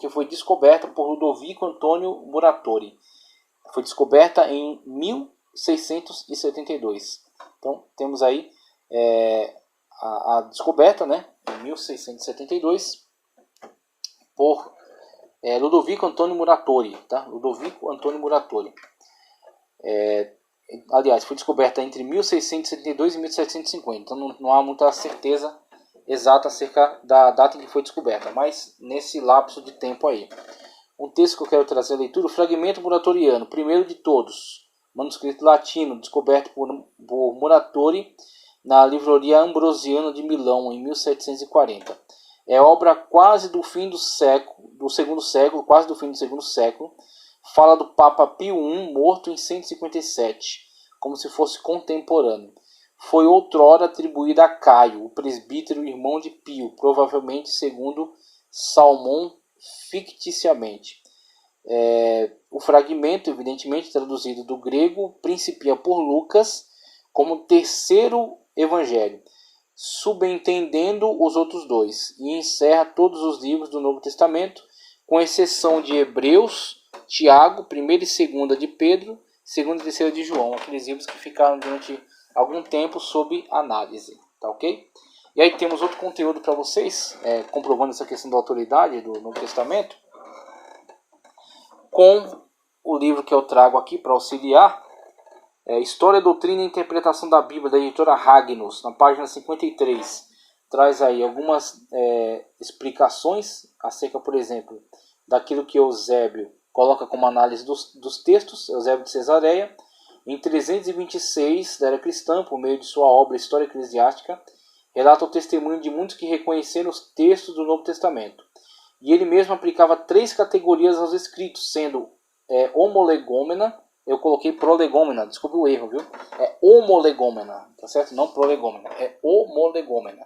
porque foi descoberta por Ludovico Antônio Muratori. Foi descoberta em 1672. Então, temos aí a descoberta, né, em 1672, por Ludovico Antônio Muratori. Tá? Ludovico Antônio Muratori. Aliás, foi descoberta entre 1672 e 1750. Então, não há muita certeza exata acerca da data em que foi descoberta, mas nesse lapso de tempo aí. Um texto que eu quero trazer à leitura, o Fragmento Muratoriano, primeiro de todos, manuscrito latino, descoberto por Muratori na Livraria Ambrosiana de Milão, em 1740. É obra quase do fim do segundo século, quase do fim do segundo século. Fala do Papa Pio I, morto em 157, como se fosse contemporâneo. Foi outrora atribuída a Caio, o presbítero irmão de Pio, provavelmente segundo Salmão ficticiamente. O fragmento, evidentemente traduzido do grego, principia por Lucas como terceiro evangelho, subentendendo os outros dois, e encerra todos os livros do Novo Testamento, com exceção de Hebreus, Tiago, 1ª e 2ª de Pedro, 2ª e 3ª de João, aqueles livros que ficaram durante algum tempo sob análise, tá ok? E aí temos outro conteúdo para vocês, comprovando essa questão da autoridade do Novo Testamento, com o livro que eu trago aqui para auxiliar, História, Doutrina e Interpretação da Bíblia, da editora Ragnus, na página 53. Traz aí algumas explicações acerca, por exemplo, daquilo que Eusébio coloca como análise dos textos, Eusébio de Cesareia, em 326 da era cristã, por meio de sua obra História Eclesiástica, relata o testemunho de muitos que reconheceram os textos do Novo Testamento. E ele mesmo aplicava 3 categorias aos escritos, sendo homolegômena, eu coloquei prolegômena, desculpe o erro, viu? É homolegômena, tá certo? Não prolegômena, é homolegômena.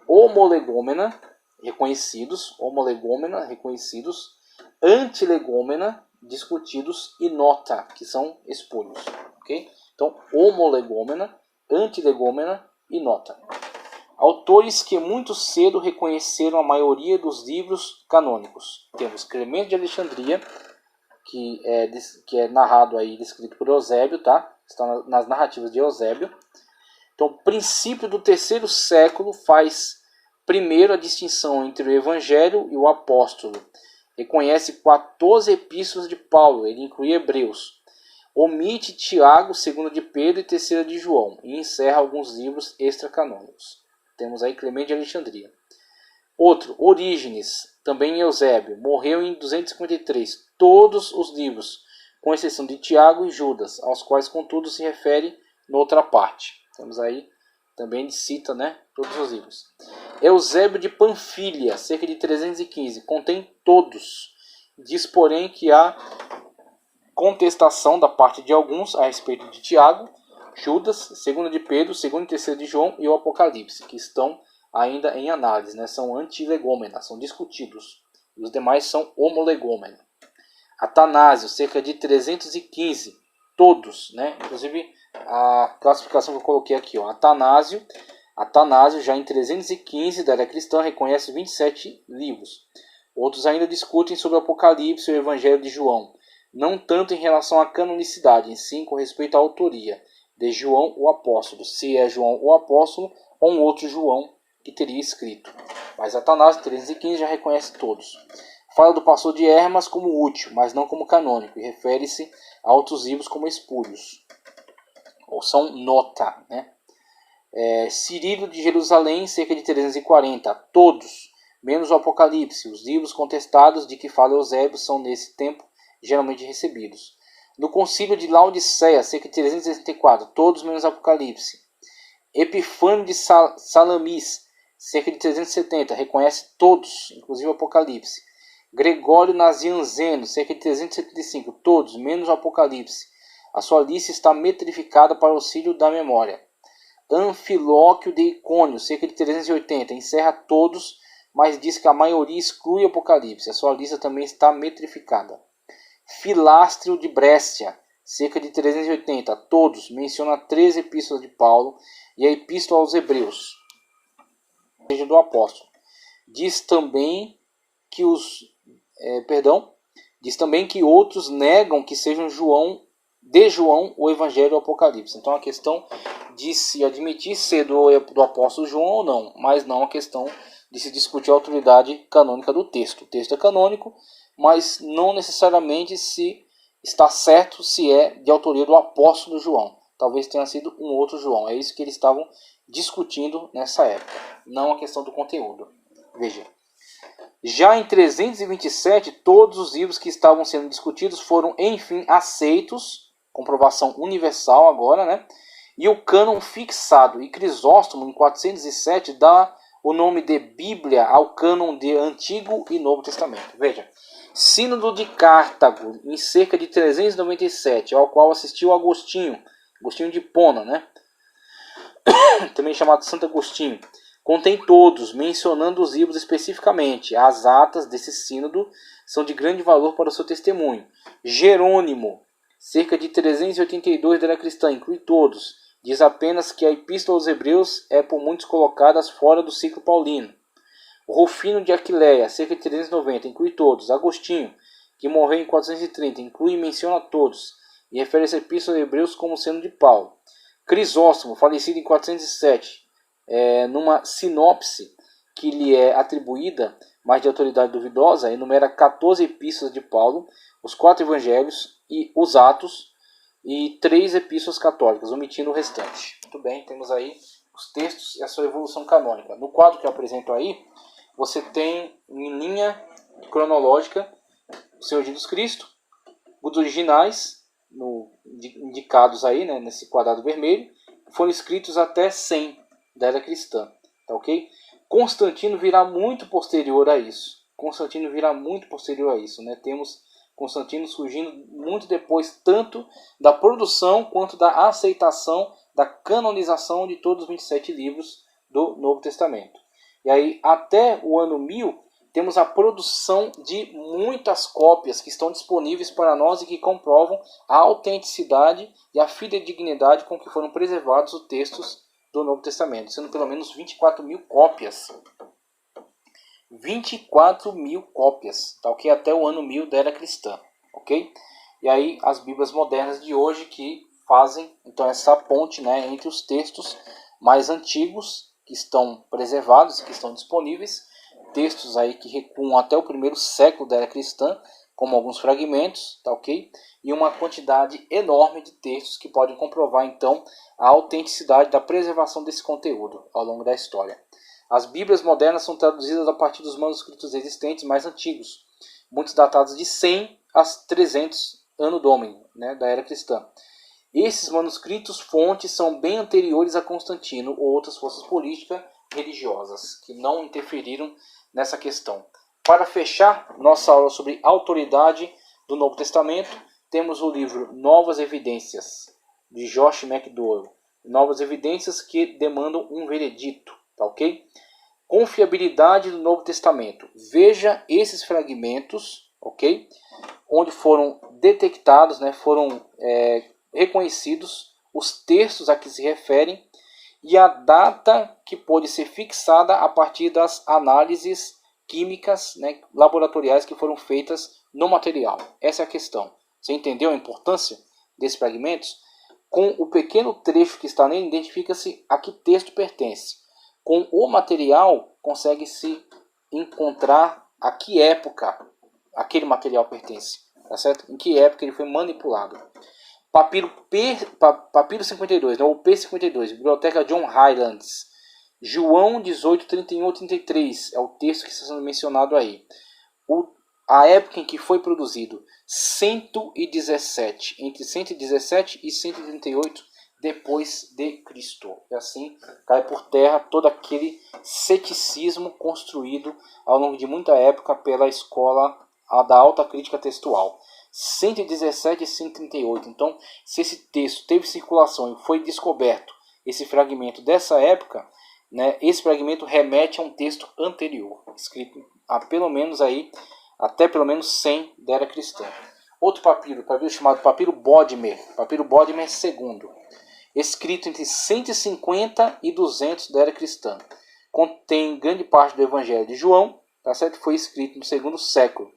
Homolegômena, reconhecidos, homolegômena, reconhecidos, antilegômena, discutidos, e nota, que são espúrios, ok? Então, homolegômena, antilegômena e nota. Autores que muito cedo reconheceram a maioria dos livros canônicos. Temos Clemente de Alexandria, que é narrado aí, descrito por Eusébio, tá? Está nas narrativas de Eusébio. Então, o princípio do 3º século faz primeiro a distinção entre o Evangelho e o Apóstolo. Reconhece 14 epístolas de Paulo, ele inclui Hebreus. Omite Tiago, 2ª de Pedro e 3ª de João, e encerra alguns livros extracanônicos. Temos aí Clemente de Alexandria. Outro, Orígenes, também Eusébio, morreu em 253. Todos os livros, com exceção de Tiago e Judas, aos quais, contudo, se refere noutra parte. Temos aí, também cita, né, todos os livros. Eusébio de Panfilha, cerca de 315, contém todos. Diz, porém, que há contestação da parte de alguns a respeito de Tiago, Judas, 2ª de Pedro, 2ª e 3ª de João e o Apocalipse, que estão ainda em análise, né? São antilegômenas, são discutidos. Os demais são homolegômenos. Atanásio, cerca de 315, todos, né? Inclusive a classificação que eu coloquei aqui, ó. Atanásio, já em 315 da era cristã, reconhece 27 livros. Outros ainda discutem sobre o Apocalipse e o Evangelho de João, não tanto em relação à canonicidade, em sim com respeito à autoria de João o apóstolo, se é João o apóstolo ou um outro João que teria escrito. Mas Atanásio, 315, já reconhece todos. Fala do pastor de Hermas como útil, mas não como canônico, e refere-se a outros livros como espúrios, ou são nota, né? Cirilo de Jerusalém, cerca de 340, todos, menos o Apocalipse. Os livros contestados de que fala Eusébio são nesse tempo geralmente recebidos. No concílio de Laodiceia, cerca de 364, todos menos Apocalipse. Epifânio de Salamis, cerca de 370, reconhece todos, inclusive o Apocalipse. Gregório Nazianzeno, cerca de 375, todos, menos o Apocalipse. A sua lista está metrificada para o auxílio da memória. Anfilóquio de Icônio, cerca de 380, encerra todos, mas diz que a maioria exclui o Apocalipse. A sua lista também está metrificada. Filástrio de Brescia, cerca de 380, todos, menciona 13 epístolas de Paulo e a epístola aos Hebreus, seja do apóstolo. Diz também que os diz também que outros negam que sejam de João o Evangelho do Apocalipse. Então a questão de se admitir ser do apóstolo João ou não, mas não a questão de se discutir a autoridade canônica do texto. O texto é canônico, mas não necessariamente se está certo se é de autoria do apóstolo João. Talvez tenha sido um outro João. É isso que eles estavam discutindo nessa época, não a questão do conteúdo. Veja. Já em 327, todos os livros que estavam sendo discutidos foram, enfim, aceitos, comprovação universal agora, né? E o cânon fixado. E Crisóstomo, em 407, dá o nome de Bíblia ao cânon de Antigo e Novo Testamento. Veja, Sínodo de Cartago, em cerca de 397, ao qual assistiu Agostinho de Hipona, né? Também chamado Santo Agostinho. Contém todos, mencionando os livros especificamente. As atas desse sínodo são de grande valor para o seu testemunho. Jerônimo, cerca de 382 da era cristã, inclui todos. Diz apenas que a Epístola aos Hebreus é por muitos colocada fora do ciclo paulino. Rufino de Aquileia, cerca de 390, inclui todos. Agostinho, que morreu em 430, inclui e menciona todos. E refere essa Epístola aos Hebreus como sendo de Paulo. Crisóstomo, falecido em 407, numa sinopse que lhe é atribuída, mas de autoridade duvidosa, enumera 14 epístolas de Paulo, os 4 evangelhos e os Atos e 3 epístolas católicas, omitindo o restante. Muito bem, temos aí os textos e a sua evolução canônica. No quadro que eu apresento aí, você tem em linha cronológica o Senhor Jesus Cristo, os originais, indicados aí, né, nesse quadrado vermelho, foram escritos até 100 da era cristã, tá ok? Constantino virá muito posterior a isso. Né? Temos Constantino surgindo muito depois, tanto da produção quanto da aceitação, da canonização de todos os 27 livros do Novo Testamento. E aí, até o ano 1000, temos a produção de muitas cópias que estão disponíveis para nós e que comprovam a autenticidade e a fidedignidade com que foram preservados os textos do Novo Testamento, sendo pelo menos 24 mil cópias. 24 mil cópias, tá ok? Até o ano 1000 da era cristã, ok? E aí as Bíblias modernas de hoje que fazem então essa ponte, né, entre os textos mais antigos que estão preservados, que estão disponíveis, textos aí que recuam até o primeiro século da era cristã, como alguns fragmentos, tá ok? E uma quantidade enorme de textos que podem comprovar então a autenticidade da preservação desse conteúdo ao longo da história. As Bíblias modernas são traduzidas a partir dos manuscritos existentes mais antigos, muitos datados de 100 a 300 Anno Domini, né, da era cristã. Esses manuscritos fontes são bem anteriores a Constantino ou outras forças políticas religiosas que não interferiram nessa questão. Para fechar nossa aula sobre autoridade do Novo Testamento, temos o livro Novas Evidências, de Josh McDowell. Novas evidências que demandam um veredito, tá ok? Confiabilidade do Novo Testamento. Veja esses fragmentos, ok? Onde foram detectados, né, foram reconhecidos os textos a que se referem e a data que pode ser fixada a partir das análises químicas, né, laboratoriais que foram feitas no material. Essa é a questão. Você entendeu a importância desses fragmentos? Com o pequeno trecho que está nele, identifica-se a que texto pertence. Com o material, consegue-se encontrar a que época aquele material pertence. Tá certo? Em que época ele foi manipulado. Papiro 52, né, ou P52, Biblioteca John Highlands. João 18, 31 ou 33 é o texto que está sendo mencionado aí. A época em que foi produzido, 117, entre 117 e 138 depois de Cristo. E assim cai por terra todo aquele ceticismo construído ao longo de muita época pela escola da alta crítica textual. 117 e 138. Então, se esse texto teve circulação e foi descoberto esse fragmento dessa época, né, esse fragmento remete a um texto anterior, escrito até pelo menos 100 da era cristã. Outro papiro chamado Papiro Bodmer II, escrito entre 150 e 200 da era cristã. Contém grande parte do Evangelho de João, tá certo? Foi escrito no segundo século.